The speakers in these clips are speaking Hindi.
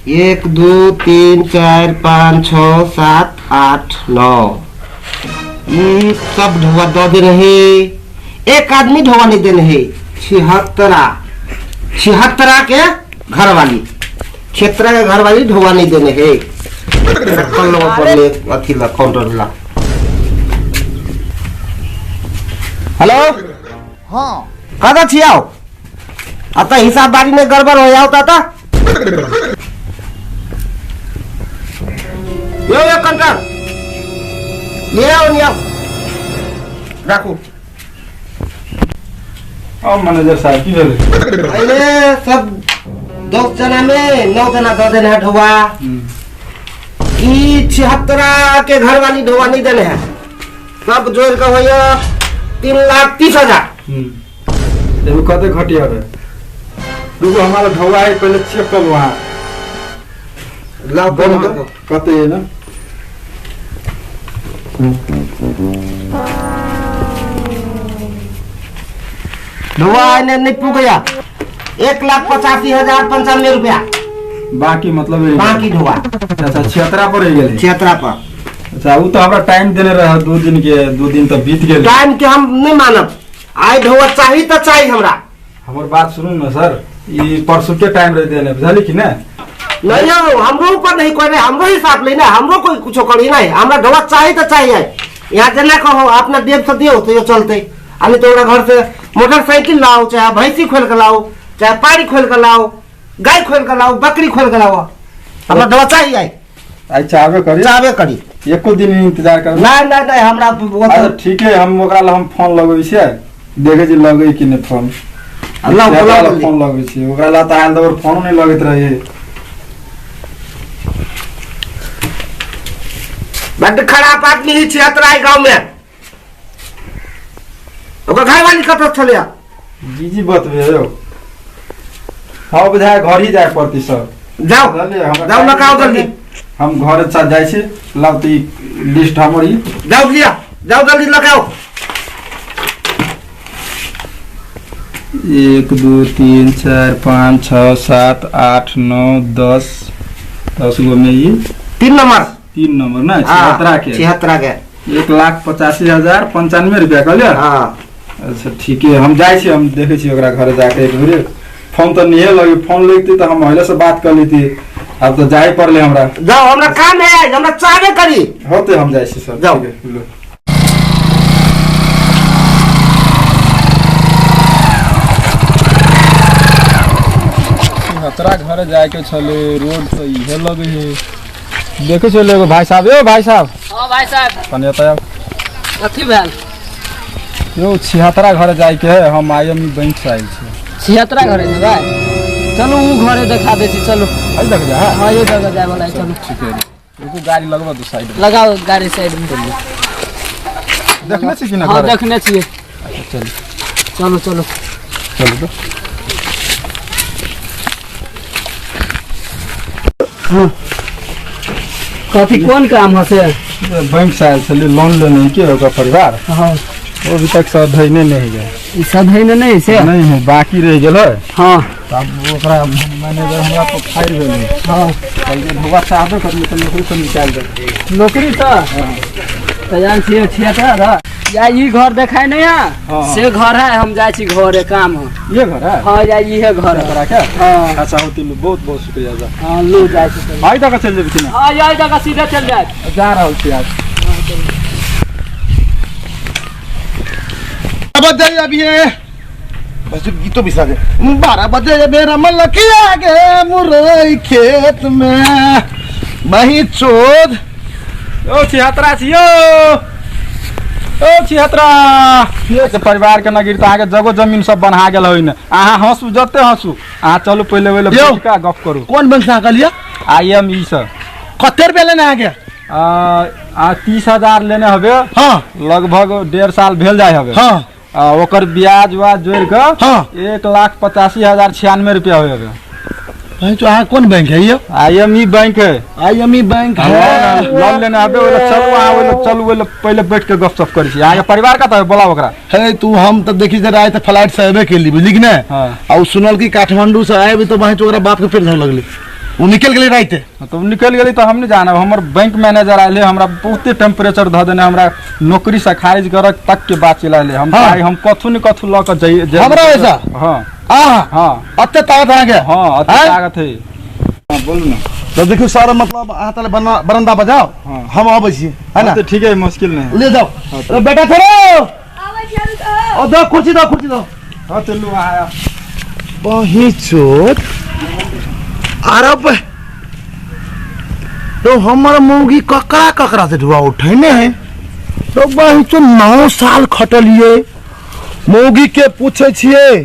1 2 3 4 5 6 7 8 9 सब ढोआ दो दिन है। एक आदमी ढोआ नहीं देने है। 76 के घर वाली, क्षेत्र के घर वाली ढोआ नहीं देने है। हेलो हाँ कदा छियाओ आता हिसाब बारी में गड़बड़ हो जाता था। यो कंटर ले आओ रखो। मैनेजर साहब की भेले अरे सब 10 जना में 9 जना दो देने है ढोआ। 76 के घर वाली ढोआ नहीं देने हैं। सब जोड़ का भैया 3,30,000। कते घटिया रहे रुको हमारा ढोआ है पहले चेक कर वहाँ लाओ कते है ना ढोआ नहीं पू गया। 1,85,095 रुपया बाकी मतलब बाकी ढोआ। अच्छा 76 पर ही गेले 76 पर। अच्छा वो तो हमरा टाइम देने रहा 2 दिन के 2 दिन तो बीत गए। टाइम के हम नहीं मानब। आई ढोआ चाहिए तो चाहिए हमरा। हमार बात सुनू ना सर ये परसों के टाइम रह देने बुझली कि ना नहीं हमरो ऊपर नहीं कोई नहीं। हमरो हिसाब लेना हमरो कोई कुछ करी नहीं। हमरा ढोआ चाहिए तो चाहिए। यहाँ जना कहो अपना देव से दियो तो ये चलते। अभी तो घर से मोटरसाइकिल लाओ, चाहे भैंसी खोल कर लाओ, चाहे पाड़ी खोल कर लाओ, गाय खोल कर लाओ, बकरी खोल कर लाओ। हमरा ढोआ चाहिए। आई चाहबे करी एको दिन इंतजार कर नहीं हमरा अच्छा ठीक है हम ओकरा ला हम फोन लगबै छै देखे जी लगै कि नहीं फोन अल्लाह फोन लगबै छै ओकरा ला त हाल दवर फोन नहीं लगैत रहे। बड़ खराब आदमी ही 76 गांव में। ओकर घर वाली कत चले जी बतबे हो हाँ बुझाय घर ही जाए पड़ती सर जाओ जाओ लगाओ जल्दी। हम घर साथ जाए छे लाउ ती लिस्ट हमर ही जाओ लिया जाओ जल्दी लगाओ। 1 2 3 4 5 6 7 8 9 10 गो में ये 3 नंबर ना 76 के 1,85,095 रुपया कहलिए। हाँ अच्छा ठीक है हम जाए छी हम देखे छी ओकरा घर जाके एक बेर फोन तो नहीं लगे फोन लगती तो हम पहले से बात कर ली थी अब तो जाए पड़ले हमरा। जाओ हमरा काम है हमरा चाहबे करी होते हम जाए छी सर जाओ। हतरा घर जाए के छले रोड तो इहे लगे है देखे चले एगो भाई साहब यो भाई साहब हां भाई साहब कने बताओ कथी भेल यो 76 घर जाए के है हम आईएमई बैंक से आइल छी। 76 घरे जेबै चलो उ घरे देखा दे छी चलो आई देख जा हां ये जगह जाए वाला है चलो ठीक है रुको गाड़ी लगवा दो साइड लगाओ गाड़ी साइड में देखने छी कि ना हां घर देखने छिए। अच्छा चलो चलो चलो चलो तो हां कथी कोन काम है से बैंक से आइल छले लोन लेने के ओकर परिवार हां वो अभी तक सधैने नहीं गए ई सधै नहीं से नहीं है बाकी रह गेल हां तब ओकरा मैनेजर हमरा पर फायर भेल हां पहले भुआ चाहबे करले तो नौकरी से निकाल दे नौकरी तो जान छिए 76 या ई घर देखाय नहीं है से घर है हम जाय छी घरे काम है ये घर है हां या ई है घर करा के हां अच्छा होती बहुत बहुत शुक्रिया जा हां लो जाय छी आई तक चल जेबी कि ना हां यही जगह सीधे चल जाए जा रहल छी आज बजे अभी बस गीतो बिसा दे 12 बजे मेरा मन किया गे मुरई खेत में बही चोद ओ 76 छियो ओ 76 ये से परिवार के न गिरता आगे जगह जमीन सब बना गेल होइन आहा हंसू जते हंसू आ चलो पहले बैठ का गप करू कौन बैंक से आकलिया आईएमई सर कते रुपया लेने आ गया 30,000 लेने हवे हाँ लगभग 1.5 साल भेल जाए हवे हाँ ओकर ब्याज वाज जोड़ के हाँ 1,85,096 रुपया हो हवे भाई तो यहाँ कौन बैंक है ये आईएमई बैंक है आईएमई बैंक है लोन लेने हवे ओला चलू वहां ओला चलू ओला पहले बैठ के गपशप करी छी यहाँ के परिवार का तो बोला ओकरा है तू हम तो देखी जरा आए थे फ्लाइट से आवे के लिए बुझली कि ना हां और सुनल की काठमांडू से आए भी तो वहीं ओकरा बाप के फिर लगले वो निकल गेली राइते तो निकल गेली तो हम नहीं जाना। हमर बैंक मैनेजर आले हमरा बहुते टेम्परेचर ध देने, हमरा नौकरी से खारिज कर तक के बात चलाले। हम हाँ। हम कथु न कथु ल के जाइए हमरा ऐसा हां हां हां अत्ते ताकत आ गया। हां अति हैं? ताकत है। हां बोलू ना। तो देखियो सर मतलब अहाँ तले बरंदा बजाओ हाँ। हम आबै छी है ना। तो ठीक है, मुश्किल नहीं। ले जाओ अरे बेटा थोड़ो ओ दो कुर्सी दो हां चलू आया बही चोट अरब तो हमर मौगी ककरा से धुआ उठैने है तो बही चो 9 साल खटलिए मौगी के पूछे छिए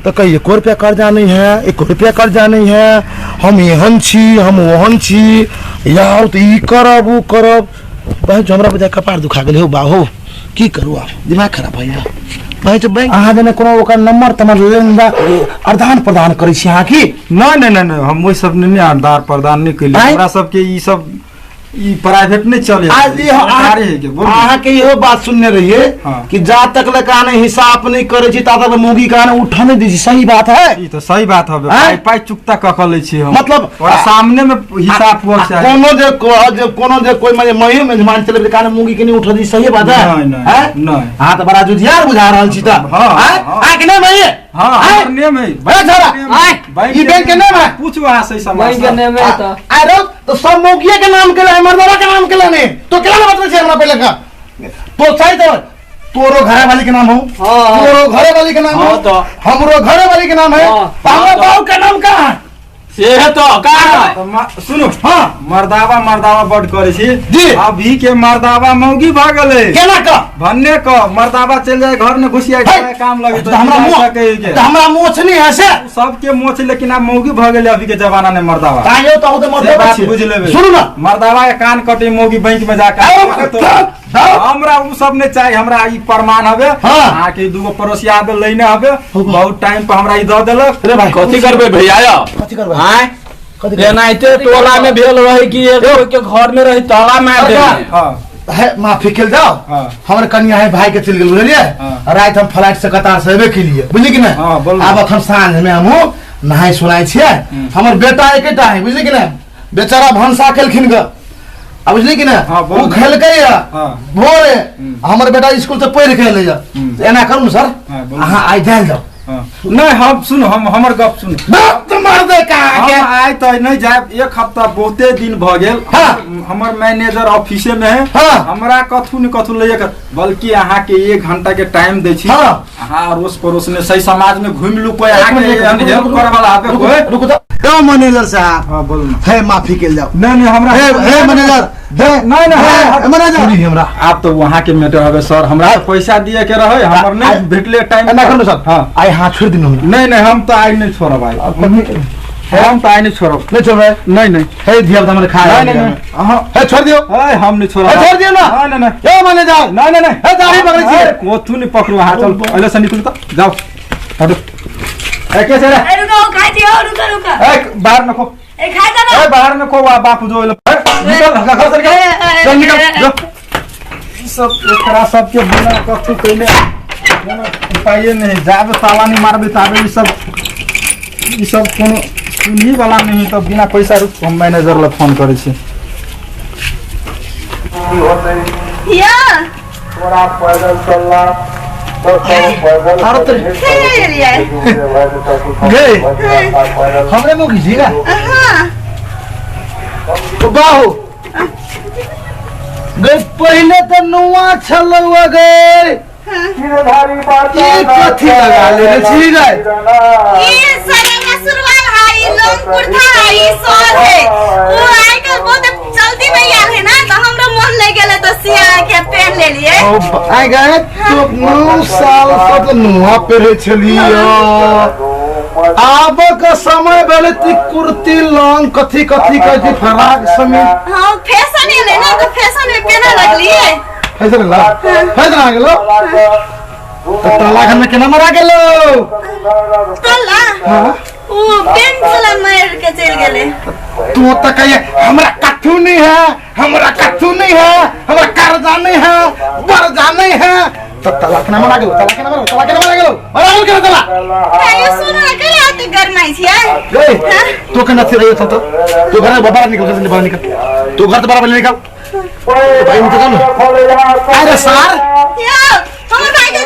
तो कही 1 रुपया कर्जा नहीं है, 1 रुपया कर्जा नहीं है, हम एहन छी हम ओहन छी यार तो ई करब उ करब। बही जो हमरा बजाय कपार दुखा गेल हो बाहो की करू आप दिमाग खराब भइया। भाई तो बैंक अहाँ जने कोनो ओकर नंबर तमर लेनदा आदान प्रदान करै छी अहाँ की? नहीं हम वो सब नहीं आधार प्रदान नहीं कैली। हमरा सब के ई सब ई प्राइवेट नहीं चले। आज ये सरकारी है के बोल अहाँ के इहो बात सुनने रहिए हाँ। कि जा तक ले काने हिसाब नहीं करे छी ता तक मुगी काने उठा नहीं दी छी। सही बात है? ई तो सही बात है। हैं? पाई चुकता ककले छी हम, मतलब और सामने में हिसाब हुआ से कोनो जे कोई मजे मही में मान चले काने मुगी के नहीं उठा दी। सही बात है? नहीं हां तो बड़ा जुझियार बुझा रहल छी त हाँ, हैं? हाँ। आ के नहीं भई हां हमार नेम है बड़ा छोरा बैंक ई बैंक के नाम है पूछो आ सही बैंक समाज के नाम है तो अरे तो सब मौगिया के नाम के ले मर्दवा के नाम के ले तो केला मतलब छै हमरा पहले का तो सही तो तोरो घरे वाली के नाम हो हाँ। तोरो घरे वाली के नाम हो हाँ तो। हमरो घरे वाली के नाम है हाँ। हमरा बाबू का नाम का है से है तो का सुनो हां मर्दावा बड करे छी जी। अभी के मर्दावा मौगी भ गेले केना का भन्ने क मर्दावा चल जाए घर में घुसिया के काम लगे तो हमरा मुंह के तो हमरा मोछ नहीं है से सबके मोछ, लेकिन अब मौगी भ गेले अभी के जमाना में मर्दावा। कायो तो से मतलब बात बुझ लेबे। सुन ना मर्दावा के कान कटे मौगी बैंक में जाके तो हमरा उ सब ने चाहिए। हमरा ई प्रमाण हवे हाँ। आके दूगो पड़ोसिया आबे लेने हवे बहुत टाइम पर हमरा ई द देलक। अरे भाई कथी करबे भैया कथी करबे आय कथी एनाइते टोला में भेल रही कि एगो के घर में रही ताला मार दे। हां है माफी के जाओ हाँ। हमर कन्या है भाई के चल गेल बुझलिए हाँ। रात हम फ्लाइट से कतार से एबे के लिए बुझली कि ना हाँ, बोलू। अब अखन साँझ में हम नहाय सुनाय छिए हमर बेटा एकेटा है बुझली कि ना बेचारा भंसा खेलखिन ग अब बुझली कि ना हाँ, बोलू। उ खेलकै हाँ। भोरे हमर बेटा स्कूल से पढ़ के ले जा एना करू सर हाँ, बोलू। अहाँ आइ जाल जाओ नहीं हम सुनो हमर गप सुन। बात मार दे का के हम आए तो नहीं जाए, 1 हफ्ता बहुते दिन भ गेल। हाँ। हमर मैनेजर ऑफिसे में है। हाँ। हमरा कथु न कथु ले बल्कि अहाँ के 1 घंटा के टाइम दे छी। हाँ। अहाँ अड़ोस पड़ोस में सही समाज में घूम लू कोई आके हेल्प करे वाला आबे कोई। रुको तो ए मैनेजर साहब हां बोलू ना। है माफी के जाओ नहीं हमरा है मैनेजर नहीं मैनेजर सुनी हमरा आप तो वहाँ के मैटर हवे सर। हमरा पैसा दिए के रहे हमर नहीं भेटले टाइम एना करू सर हां आई हाथ छोड़ दिनु नहीं हम तो आई नहीं छोड़ब भाई। हम तो आई नहीं छोड़ब। नहीं छोड़ रहे नहीं है दिया हमने खाया नहीं हां है छोड़ दियो हम नहीं छोड़ब। छोड़ दियो ना नहीं ए मैनेजर नहीं है दाढ़ी पकड़ी छी कोथू नहीं पकड़ो। हाँ चल पहले से निकल तो जाओ हटो। कैसे रे रुको खाई दियो रुको बाहर नको ए खाई दे ना बाहर नको बापू जो निकल घर से चल निकल जो ई सब एकरा सब के बिना कथु कइले उपाय नहीं जाबे ताला नहीं मारबे ताबे ई सब कोनो सुनी वाला नहीं तो बिना पैसा रुक हम मैनेजर ला फोन करे छी। या थोड़ा पैदल चलना गए हमरे मुंह की जीगा तो बाहु गए पहले तो नुआ छलवा गए ये कथी लगा ले रे छी गए ये सलवा सुरवाल high long kurta high shawl है वो आजकल बहुत जल्दी में यार है ना तो हमरा मन ले गेले तो सिया के पहन ले लिए आ गए तो 9 साल से तो नुआ पहले छलियो आब का समय बेले ती कुर्ती लॉन्ग कथी कथी का जी फराक समीज हां फैशन है ना तो फैशन में पहना लगली है फैशन ला फैशन आ गेलो तो ताला घर में केना मरा गेलो तोला हां वो पेंट वाला मार के चल गेले तू तो कहिए हमरा कथू नहीं है हमरा कथू नहीं है हमरा कर्जा नहीं है बर्जा नहीं है तो तलाक ना मांगो तलाक ना मांगो मारा बोल के तला ये सुनो ना कल आते घर में छिया गए तो कना से रही तो तू घर बाहर निकल से बाहर निकल तू घर से बाहर निकल भाई निकल अरे सर या हम भाई के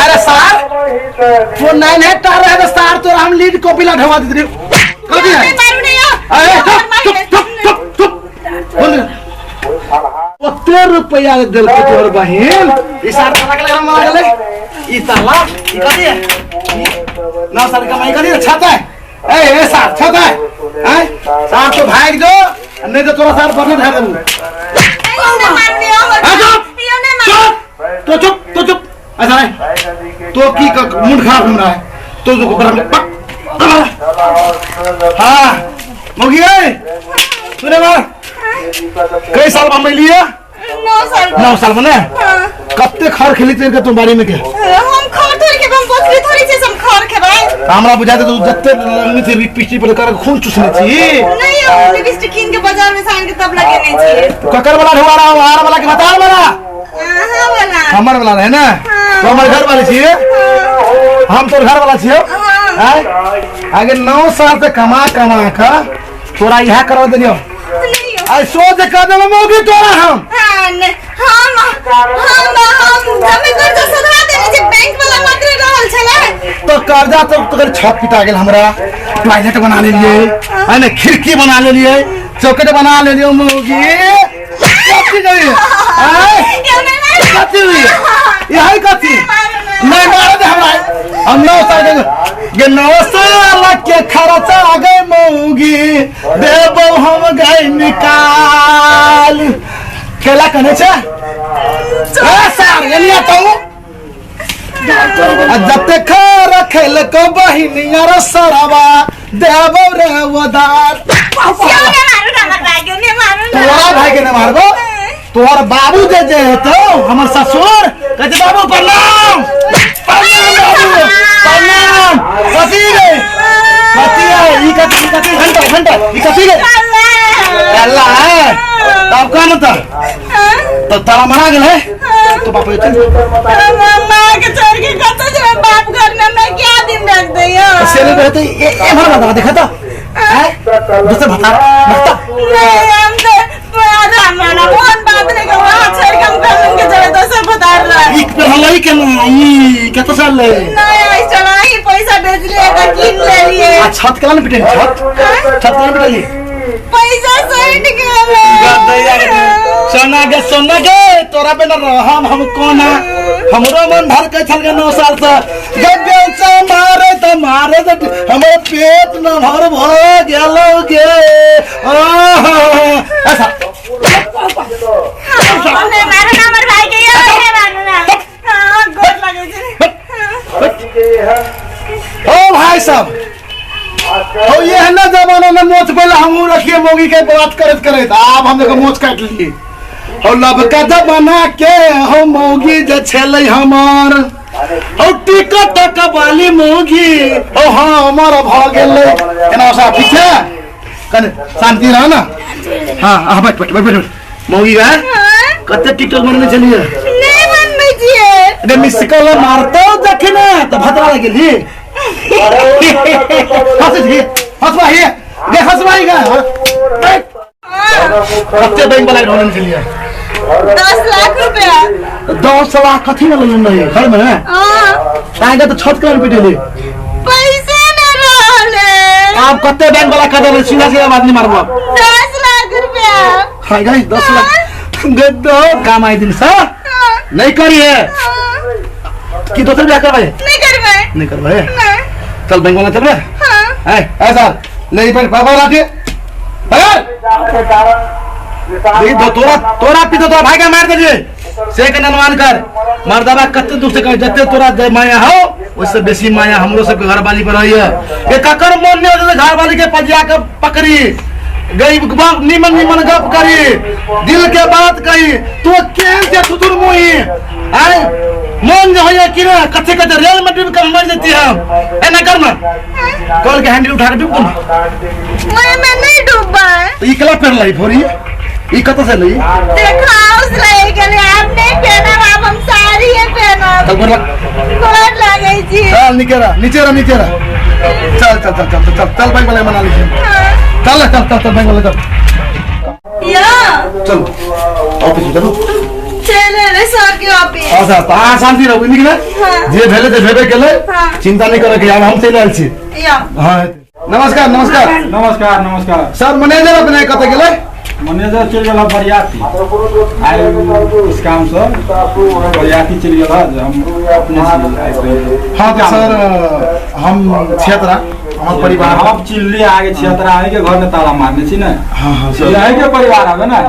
अरे सर वो नहीं है तार है सर तो हम लीड कॉपी ला ढवा दे कर दिया मारू नहीं अरे चुप बोल 70 रुपया दिल के तोर बहन ई सार तलाक लगा मार गले ई साला ई कदी है ना सर कमाई कदी छाता है ए सार छाता है सार तो भाग दो नहीं तो तोरा सार बने धर दूं ये मार दिया ये ने मार तो चुप ऐसा नहीं तो की मूड खराब हो रहा है तो जो हाँ मोगी है तूने मार कई साल में लिए 9 साल में कत्ते खर खेली तेरे तुम बारी में के हम खर थोड़ी के हम बोतली थोड़ी से हम खर के भाई हमरा बुझाते तो जत्ते लगनी थी पिछली पर कर खून चूसने थी नहीं हम लिपस्टिक किन के बाजार में साइन के तब लगे नहीं चाहिए ककर वाला ढोवा रहा हार वाला के बता वाला हां वाला हमर वाला है ना तो हमर घर वाली छिए हम तोर घर वाला छिए आगे 9 साल से कमा का तोरा यह करवा देलियो आई सोच कर दे मोगी तोरा हम जमे कर्जा सधा देने से बैंक वाला मात्र रहल छले तो कर्जा तो तोर छत पिटा गेल हमरा टॉयलेट बना ले लिए है ना खिड़की बना ले लिए चौकट बना ले लियो मोगी कथी गई कथी हुई यही कथी नहीं मार दे हमरा हम 9 साल ये 9 साल के खर्चा आ गए मोगी देबो हम गए निकाल केला कने छे ए सर एलिया तो जते खर खेल को बहिनिया रे सरवा देबो रे वदार तोरा भाई के न मारबो तोहर बाबू जे तो हमर ससुर कहते बाबू प्रणाम प्रणाम कथी रे कथी है ई कथी घंटा ई कथी रे अल्लाह है तब कौन था तो तारा मरा गेल है तो बाप मां के छोड़ के कत जे बाप घर में मैं क्या दिन रख दियो से नहीं कहते ये भर बता देखा तो दूसरे बता हम तो पूरा माना कौन बात नहीं को वहां छोड़ के हम कर के चले दूसरे बता रहा है एक पे हलाई के ई केतो साल ले नहीं ऐसा नहीं पैसा भेज लिया का किन ले लिए छत केला न पिटे छत केला न पिटे पैसा सेट सोना गे तोरा पे न हम कोना हमरो मन भर के छल के 9 साल से जब बेचा मारे तो हमर पेट न भर भ गेलो गे ऐसा हमने मारा ना हमर भाई के ये मारना हां गोद लगे छे ओ भाई साहब ओ ये है ना जमाना में मोच पहले हम रखिए मोगी के बात करत अब हम देखो मोच काट लिए और लब का बना के हो मोगी जे छले हमार और टिकट कबाली मोगी ओ हां हमार भ गेले केना सा ठीक है कने शांति रह ना हां बैठ मोगी है कते टिकट बनने चलिए नहीं मन में जिए अरे मिस कॉल मारतो देखे ना तो भतरा गेली हंसवाई का कत्ते बैंक वाला ढोलन के लिए 10 लाख रुपया 10 लाख कथी में लोन नहीं घर में तांगे तो छत कर पिटेले पैसे न रहले आप कत्ते बैंक वाला कदम सीधा आदमी मारबो 10 लाख रुपया हाय गाइस 10 लाख गद्दो काम आई दिन सा नहीं करिए कि दूसरे क्या करबे नहीं करबे चल बैंक वाला चल बे ऐसा ले पर बाबा राखे नहीं तो तोरा पीतो तो भाई का मार दीजिए से के अनुमान कर मर्दबा कत्ते दूर से जत्ते तोरा दे माया हो उससे बेसी माया हमरो सब के घर वाली पर रही है ये ककर मन ने घर वाली के पजिया के पकड़ी गई निमन गप करी दिल के बात कही तो केन से तुतुर मुही आए मन जो है कि ना कच्चे रेल में डूब कर मर जाती है ऐना करना कॉल के हैंडल उठा के डूब मैं नहीं डूबा तो इकला पेड़ लाई फोरी ई कत से लई देखा उस ले के लिए आपने चल बोला गोड़ लागै छी चल नीचे रह चल चल चल चल चल चल बैंक वाले मना लीजिए चल चल चल चल बैंक वाले चल या चल ऑफिस चलो चले रे सर के ऑफिस अच्छा ता शांति रहो निकले जे भेले ते भेबे केले चिंता नहीं करे के हम चल आइल छी या हां नमस्कार नमस्कार नमस्कार नमस्कार सर मैनेजर अपने कत गेले मैनेजर चल गया बरियाती आए इस काम से बरियाती चल गया हम अपने से हाँ तो सर हम क्षेत्र हमार परिवार हम चिल्ली आगे क्षेत्र आए के घर में ताला मारने छी ना हाँ हाँ सर यही के परिवार आवे ना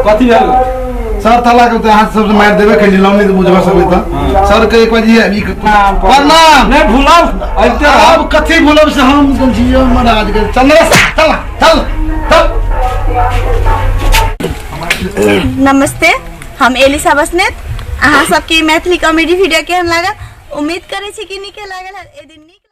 कथी भेल सर ताला के तो हाथ सब मार देबे के लाउनी तो बुझबा सकले त सर के एक बार जी अभी प्रणाम नहीं भूलाओ ऐसे अब कथी बोलब से हम जियो महाराज के चल चल चल चल नमस्ते हम एलिसा बसनेत अहाँ सबके मैथिली कॉमेडी वीडियो केहन लागल उम्मीद करै छी कि नीके लागल है ए दिन नीक